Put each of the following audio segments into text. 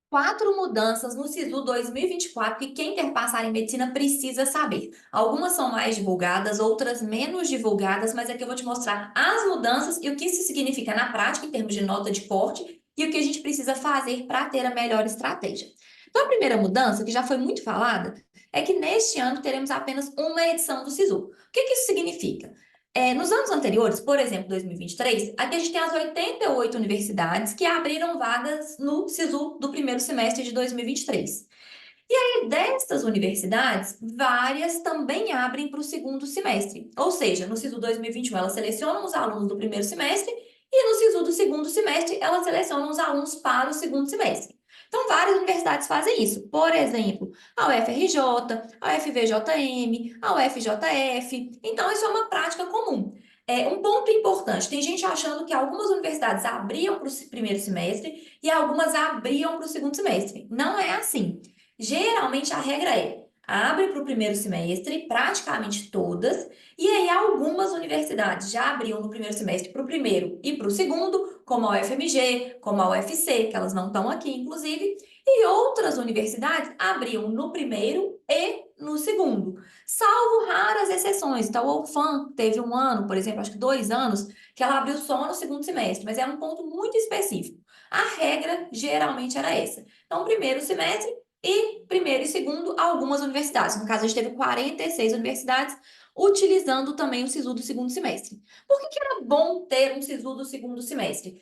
Quatro mudanças no SISU 2024 que quem quer passar em medicina precisa saber. Algumas são mais divulgadas, outras menos divulgadas, mas aqui eu vou te mostrar as mudanças e o que isso significa na prática, em termos de nota de corte, e o que a gente precisa fazer para ter a melhor estratégia. Então, a primeira mudança, que já foi muito falada, é que neste ano teremos apenas uma edição do SISU. O que que isso significa? Nos anos anteriores, por exemplo, 2023, aqui a gente tem as 88 universidades que abriram vagas no SISU do primeiro semestre de 2023. E aí, destas universidades, várias também abrem para o segundo semestre. Ou seja, no SISU 2021, elas selecionam os alunos do primeiro semestre e no SISU do segundo semestre, elas selecionam os alunos para o segundo semestre. Então, várias universidades fazem isso. Por exemplo, a UFRJ, a UFVJM, a UFJF. Então, isso é uma prática comum. Um ponto importante: tem gente achando que algumas universidades abriam para o primeiro semestre e algumas abriam para o segundo semestre. Não é assim. Geralmente a regra é: abre para o primeiro semestre, praticamente todas, e aí algumas universidades já abriam no primeiro semestre para o primeiro e para o segundo, como a UFMG, como a UFC, que elas não estão aqui, inclusive, e outras universidades abriam no primeiro e no segundo, salvo raras exceções. Então, a UFAM teve um ano, por exemplo, acho que 2 anos, que ela abriu só no segundo semestre, mas é um ponto muito específico. A regra geralmente era essa. Então, primeiro semestre e primeiro e segundo, algumas universidades. No caso, a gente teve 46 universidades utilizando também o SISU do segundo semestre. Por que que era bom ter um SISU do segundo semestre?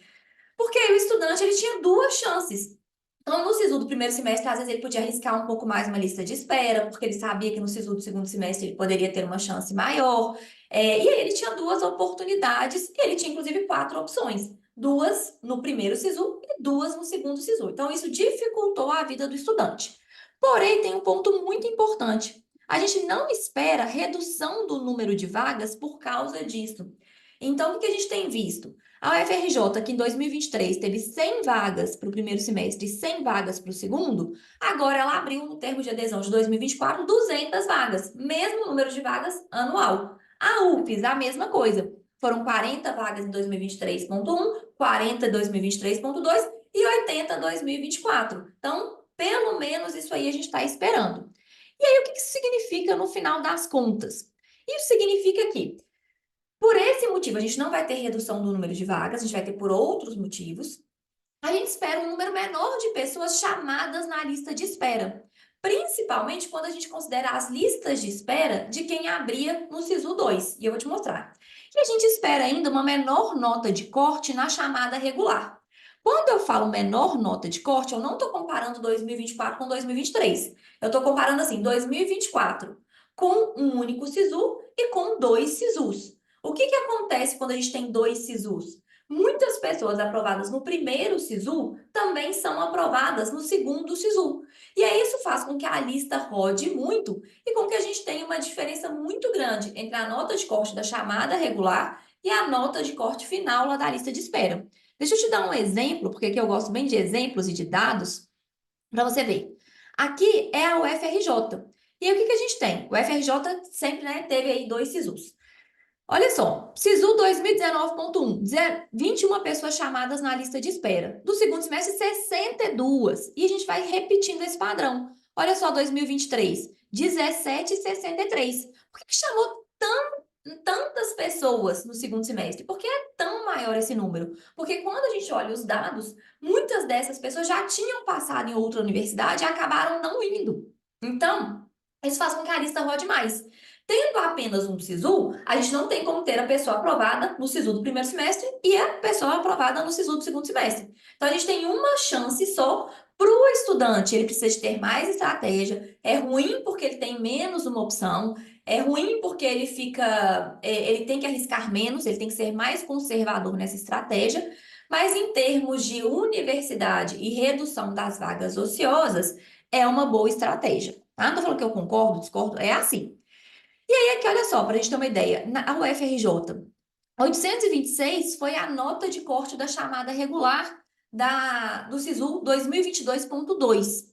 Porque aí o estudante ele tinha duas chances. Então, no SISU do primeiro semestre, às vezes ele podia arriscar um pouco mais uma lista de espera, porque ele sabia que no SISU do segundo semestre ele poderia ter uma chance maior. E aí ele tinha duas oportunidades, e ele tinha inclusive quatro opções. Duas no primeiro SISU e duas no segundo SISU. Então, isso dificultou a vida do estudante. Porém, tem um ponto muito importante. A gente não espera redução do número de vagas por causa disso. Então, o que a gente tem visto? A UFRJ, que em 2023 teve 100 vagas para o primeiro semestre e 100 vagas para o segundo, agora ela abriu no termo de adesão de 2024 200 vagas, mesmo número de vagas anual. A UFES, a mesma coisa. Foram 40 vagas em 2023.1, 40 em 2023.2 e 80 em 2024. Então, pelo menos isso aí a gente está esperando. E aí, o que isso significa no final das contas? Isso significa que por esse motivo, a gente não vai ter redução do número de vagas, a gente vai ter por outros motivos. A gente espera um número menor de pessoas chamadas na lista de espera, principalmente quando a gente considera as listas de espera de quem abria no SISU 2, e eu vou te mostrar. E a gente espera ainda uma menor nota de corte na chamada regular. Quando eu falo menor nota de corte, eu não estou comparando 2024 com 2023. Eu estou comparando assim, 2024 com um único SISU e com dois SISUs. O que acontece quando a gente tem dois SISUs? Muitas pessoas aprovadas no primeiro SISU também são aprovadas no segundo SISU. E aí isso faz com que a lista rode muito e com que a gente tenha uma diferença muito grande entre a nota de corte da chamada regular e a nota de corte final lá da lista de espera. Deixa eu te dar um exemplo, porque aqui eu gosto bem de exemplos e de dados, para você ver. Aqui é a UFRJ. E aí o que a gente tem? O UFRJ sempre, né, teve aí dois SISUs. Olha só, SISU 2019.1, 21 pessoas chamadas na lista de espera. Do segundo semestre, 62. E a gente vai repetindo esse padrão. Olha só, 2023, 17,63. Por que chamou tantas pessoas no segundo semestre? Por que é tão maior esse número? Porque quando a gente olha os dados, muitas dessas pessoas já tinham passado em outra universidade e acabaram não indo. Então, isso faz com que a lista rode mais. Tendo apenas um SISU, a gente não tem como ter a pessoa aprovada no SISU do primeiro semestre e a pessoa aprovada no SISU do segundo semestre. Então, a gente tem uma chance só para o estudante. Ele precisa de ter mais estratégia. É ruim porque ele tem menos uma opção. É ruim porque ele tem que arriscar menos, ele tem que ser mais conservador nessa estratégia. Mas em termos de universidade e redução das vagas ociosas, é uma boa estratégia. Tá? Não tô falando que eu concordo, discordo, é assim. E aí, aqui, olha só, para a gente ter uma ideia, na UFRJ, 826 foi a nota de corte da chamada regular do SISU 2022.2.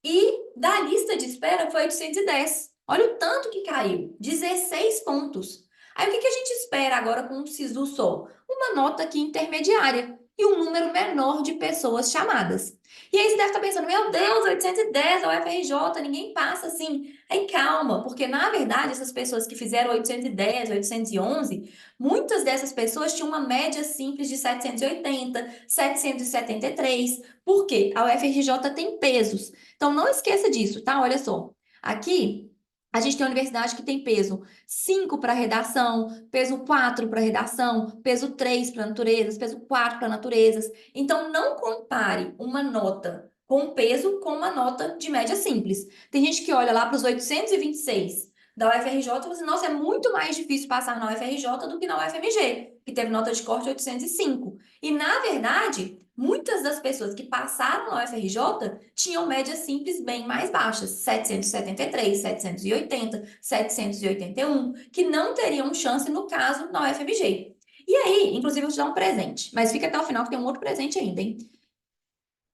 E da lista de espera foi 810. Olha o tanto que caiu, 16 pontos. Aí o que a gente espera agora com um SISU só? Uma nota aqui intermediária. e um número menor de pessoas chamadas. E aí você deve estar pensando, meu Deus, 810 é o UFRJ, ninguém passa assim. Aí calma, porque na verdade essas pessoas que fizeram 810, 811, muitas dessas pessoas tinham uma média simples de 780, 773. Por quê? A UFRJ tem pesos. Então não esqueça disso, tá? Olha só. Aqui a gente tem uma universidade que tem peso 5 para redação, peso 4 para redação, peso 3 para naturezas, peso 4 para naturezas. Então, não compare uma nota com peso com uma nota de média simples. Tem gente que olha lá para os 826 da UFRJ e fala assim, nossa, é muito mais difícil passar na UFRJ do que na UFMG, que teve nota de corte 805. E, na verdade, muitas das pessoas que passaram na UFRJ tinham médias simples bem mais baixas, 773, 780, 781, que não teriam chance no caso na UFMG. E aí, inclusive, eu vou te dar um presente, mas fica até o final que tem um outro presente ainda, hein?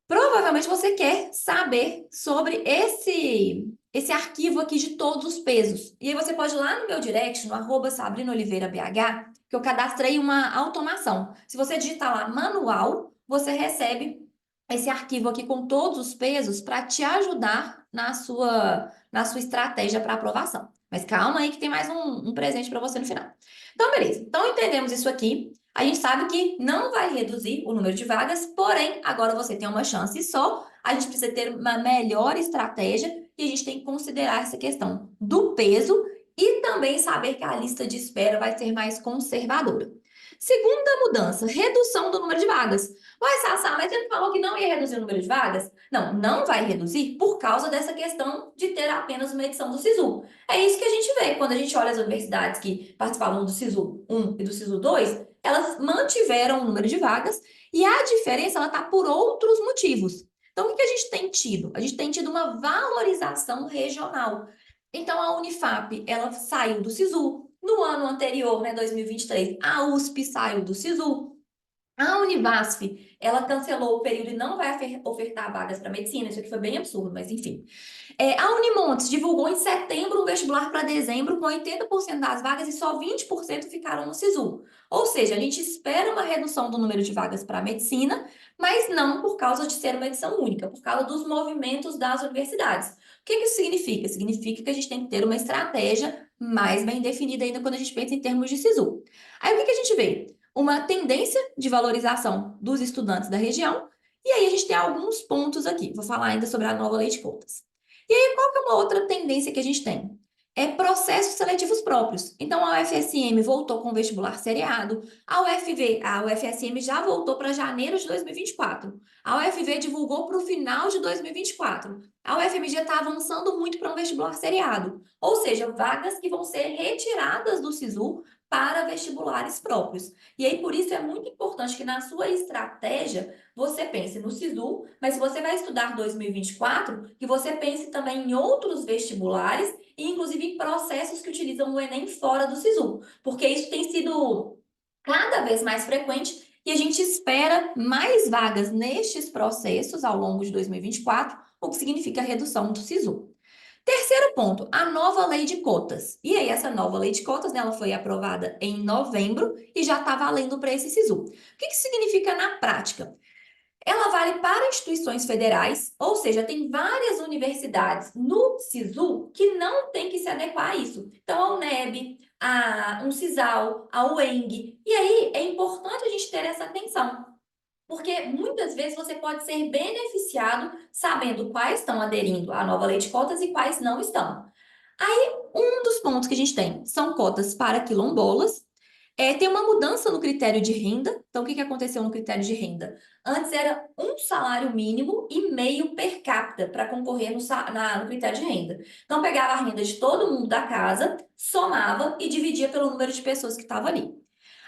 Provavelmente você quer saber sobre esse arquivo aqui de todos os pesos. E aí você pode ir lá no meu direct, no @SabrinaOliveiraBH, que eu cadastrei uma automação. Se você digitar lá manual, você recebe esse arquivo aqui com todos os pesos para te ajudar na sua estratégia para aprovação. Mas calma aí que tem mais um presente para você no final. Então, beleza. Então, entendemos isso aqui. A gente sabe que não vai reduzir o número de vagas, porém, agora você tem uma chance só. A gente precisa ter uma melhor estratégia e a gente tem que considerar essa questão do peso e também saber que a lista de espera vai ser mais conservadora. Segunda mudança, redução do número de vagas. Ué, Sassá, mas você não falou que não ia reduzir o número de vagas? Não, não vai reduzir por causa dessa questão de ter apenas uma edição do SISU. É isso que a gente vê quando a gente olha as universidades que participavam do SISU 1 e do SISU 2, elas mantiveram o número de vagas e a diferença ela está por outros motivos. Então, o que a gente tem tido? A gente tem tido uma valorização regional. Então, a Unifap, ela saiu do SISU. No ano anterior, né, 2023, a USP saiu do SISU. A Univasf, ela cancelou o período e não vai ofertar vagas para medicina. Isso aqui foi bem absurdo, mas enfim. A Unimontes divulgou em setembro um vestibular para dezembro com 80% das vagas e só 20% ficaram no SISU. Ou seja, a gente espera uma redução do número de vagas para medicina, mas não por causa de ser uma edição única, por causa dos movimentos das universidades. O que isso significa? Significa que a gente tem que ter uma estratégia mais bem definida ainda quando a gente pensa em termos de SISU. Aí o que a gente vê? Uma tendência de valorização dos estudantes da região, e aí a gente tem alguns pontos aqui. Vou falar ainda sobre a nova lei de cotas. E aí, qual que é uma outra tendência que a gente tem? É processos seletivos próprios. Então, a UFSM voltou com o vestibular seriado, a UFSM já voltou para janeiro de 2024. A UFV divulgou para o final de 2024. A UFMG está avançando muito para um vestibular seriado, ou seja, vagas que vão ser retiradas do SISU para vestibulares próprios. E aí, por isso, é muito importante que na sua estratégia você pense no SISU, mas se você vai estudar 2024, que você pense também em outros vestibulares e inclusive em processos que utilizam o Enem fora do SISU, porque isso tem sido cada vez mais frequente e a gente espera mais vagas nestes processos ao longo de 2024, o que significa redução do SISU. Terceiro ponto, a nova lei de cotas. E aí, essa nova lei de cotas, né, ela foi aprovada em novembro e já está valendo para esse SISU. O que isso significa na prática? Ela vale para instituições federais, ou seja, tem várias universidades no SISU que não tem que se adequar a isso. Então, a UNEB, a Uncisal, a UENG. E aí é importante a gente ter essa atenção, porque muitas vezes você pode ser beneficiado sabendo quais estão aderindo à nova lei de cotas e quais não estão. Aí, um dos pontos que a gente tem são cotas para quilombolas. Tem uma mudança no critério de renda. Então, o que aconteceu no critério de renda? Antes era um salário mínimo e meio per capita para concorrer no critério de renda. Então, pegava a renda de todo mundo da casa, somava e dividia pelo número de pessoas que estavam ali.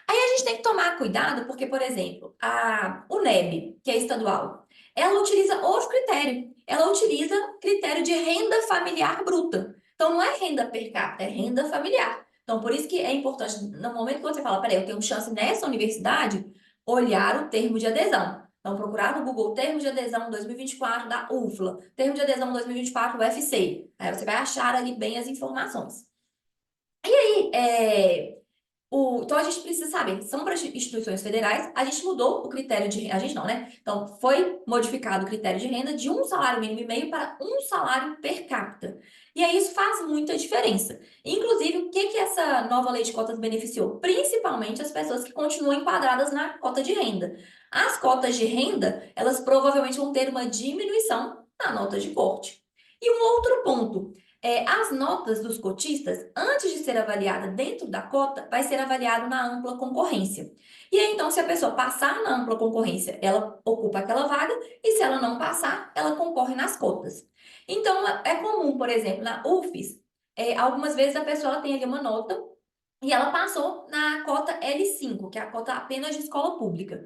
Aí a gente tem que tomar cuidado, porque, por exemplo, a UNEB, que é estadual, ela utiliza outro critério. Ela utiliza critério de renda familiar bruta. Então, não é renda per capita, é renda familiar. Então, por isso que é importante, no momento que você fala, peraí, eu tenho chance nessa universidade, olhar o termo de adesão. Então, procurar no Google termo de adesão 2024 da UFLA, termo de adesão 2024 do UFC. Aí você vai achar ali bem as informações. E aí, Então, a gente precisa saber, são para instituições federais, a gente mudou o critério de renda, a gente não, né? Então, foi modificado o critério de renda de um salário mínimo e meio para um salário per capita. E aí isso faz muita diferença. Inclusive, o que que essa nova lei de cotas beneficiou? Principalmente as pessoas que continuam enquadradas na cota de renda. As cotas de renda, elas provavelmente vão ter uma diminuição na nota de corte. E um outro ponto. As notas dos cotistas, antes de ser avaliada dentro da cota, vai ser avaliado na ampla concorrência. E aí, então, se a pessoa passar na ampla concorrência, ela ocupa aquela vaga, e se ela não passar, ela concorre nas cotas. Então, é comum, por exemplo, na UFES, algumas vezes a pessoa ela tem ali uma nota e ela passou na cota L5, que é a cota apenas de escola pública.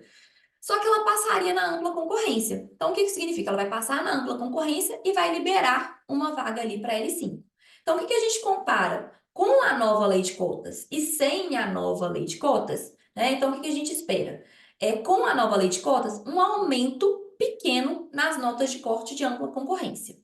Só que ela passaria na ampla concorrência. Então, o que que significa? Ela vai passar na ampla concorrência e vai liberar uma vaga ali para L5. Então, o que que a gente compara com a nova lei de cotas e sem a nova lei de cotas, né? Então, o que que a gente espera? Com a nova lei de cotas, um aumento pequeno nas notas de corte de ampla concorrência.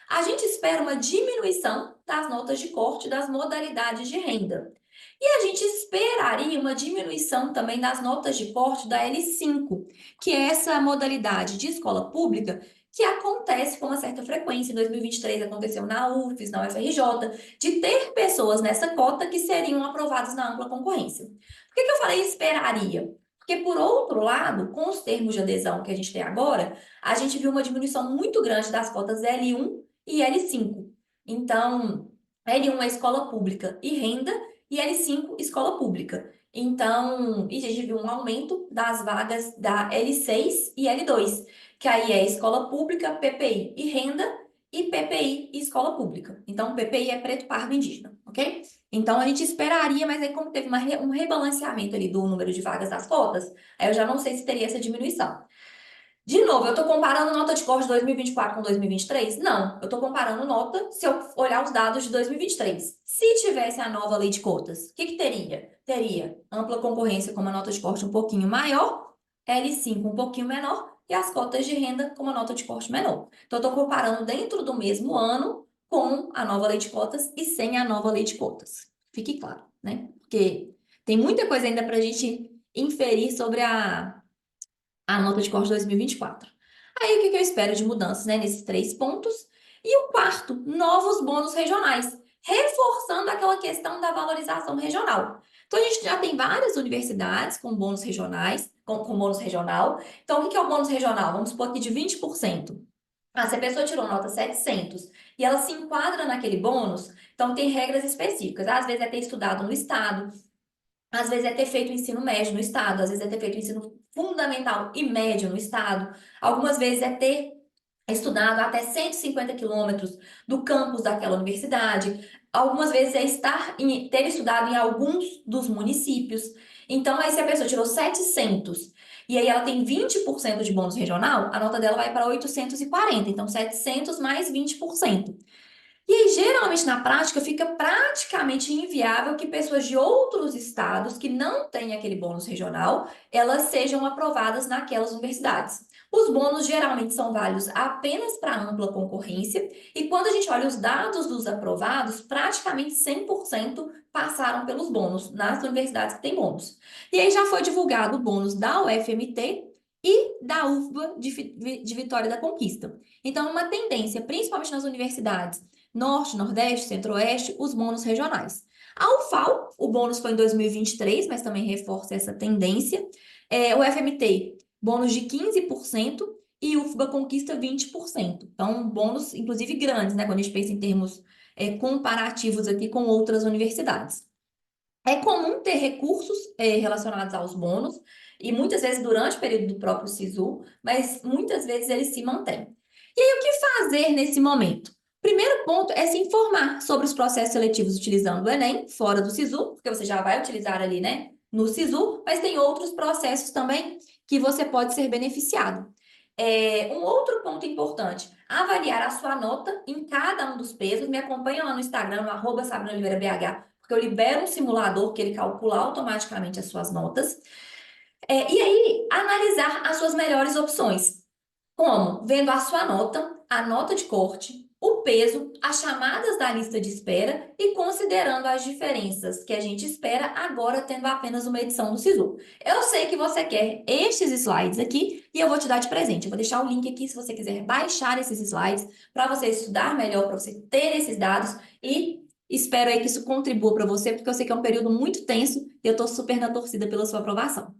A gente espera uma diminuição das notas de corte das modalidades de renda. E a gente esperaria uma diminuição também das notas de corte da L5, que é essa modalidade de escola pública que acontece com uma certa frequência. Em 2023 aconteceu na UFES, na UFRJ, de ter pessoas nessa cota que seriam aprovadas na ampla concorrência. Por que que eu falei esperaria? Porque, por outro lado, com os termos de adesão que a gente tem agora, a gente viu uma diminuição muito grande das cotas L1 e L5. Então, L1 é escola pública e renda, e L5, escola pública. Então, e a gente viu um aumento das vagas da L6 e L2, que aí é escola pública, PPI e renda, e PPI e escola pública. Então, PPI é preto, pardo, indígena, ok? Então, a gente esperaria, mas aí como teve um rebalanceamento ali do número de vagas das cotas, aí eu já não sei se teria essa diminuição. De novo, eu estou comparando nota de corte de 2024 com 2023? Não, eu estou comparando nota se eu olhar os dados de 2023. Se tivesse a nova lei de cotas, o que que teria? Teria ampla concorrência com uma nota de corte um pouquinho maior, L5 um pouquinho menor e as cotas de renda com uma nota de corte menor. Então, eu estou comparando dentro do mesmo ano com a nova lei de cotas e sem a nova lei de cotas. Fique claro, né? Porque tem muita coisa ainda para a gente inferir sobre a nota de corte 2024. Aí, o que que eu espero de mudanças, né, nesses três pontos? E o quarto, novos bônus regionais, reforçando aquela questão da valorização regional. Então, a gente já tem várias universidades com bônus regionais, com bônus regional. Então, o que que é o bônus regional? Vamos supor aqui de 20%. Ah, se a pessoa tirou nota 700 e ela se enquadra naquele bônus, então tem regras específicas. Às vezes é ter estudado no estado, às vezes é ter feito o ensino médio no estado, às vezes é ter feito o ensino fundamental e médio no estado, algumas vezes é ter estudado até 150 quilômetros do campus daquela universidade, algumas vezes é ter estudado em alguns dos municípios. Então, aí se a pessoa tirou 700 e aí ela tem 20% de bônus regional, a nota dela vai para 840. Então, 700 mais 20%. E aí, geralmente, na prática, fica praticamente inviável que pessoas de outros estados que não têm aquele bônus regional, elas sejam aprovadas naquelas universidades. Os bônus geralmente são válidos apenas para ampla concorrência, e quando a gente olha os dados dos aprovados, praticamente 100% passaram pelos bônus nas universidades que têm bônus. E aí já foi divulgado o bônus da UFMT e da UFBA de Vitória da Conquista. Então, uma tendência, principalmente nas universidades Norte, Nordeste, Centro-Oeste, os bônus regionais. A UFAL, o bônus foi em 2023, mas também reforça essa tendência. O FMT, bônus de 15% e UFBA Conquista 20%. Então, bônus, inclusive, grandes, né? Quando a gente pensa em termos comparativos aqui com outras universidades. É comum ter recursos relacionados aos bônus, e muitas vezes durante o período do próprio SISU, mas muitas vezes eles se mantêm. E aí, o que fazer nesse momento? Primeiro ponto é se informar sobre os processos seletivos utilizando o Enem, fora do SISU, porque você já vai utilizar ali, né, no SISU, mas tem outros processos também que você pode ser beneficiado. Um outro ponto importante, avaliar a sua nota em cada um dos pesos. Me acompanha lá no Instagram, no @SabrinaOliveiraBH, porque eu libero um simulador que ele calcula automaticamente as suas notas. E aí, analisar as suas melhores opções. Como? Vendo a sua nota, a nota de corte, o peso, as chamadas da lista de espera e considerando as diferenças que a gente espera agora tendo apenas uma edição do SISU. Eu sei que você quer estes slides aqui e eu vou te dar de presente. Eu vou deixar o link aqui se você quiser baixar esses slides para você estudar melhor, para você ter esses dados e espero aí que isso contribua para você, porque eu sei que é um período muito tenso e eu estou super na torcida pela sua aprovação.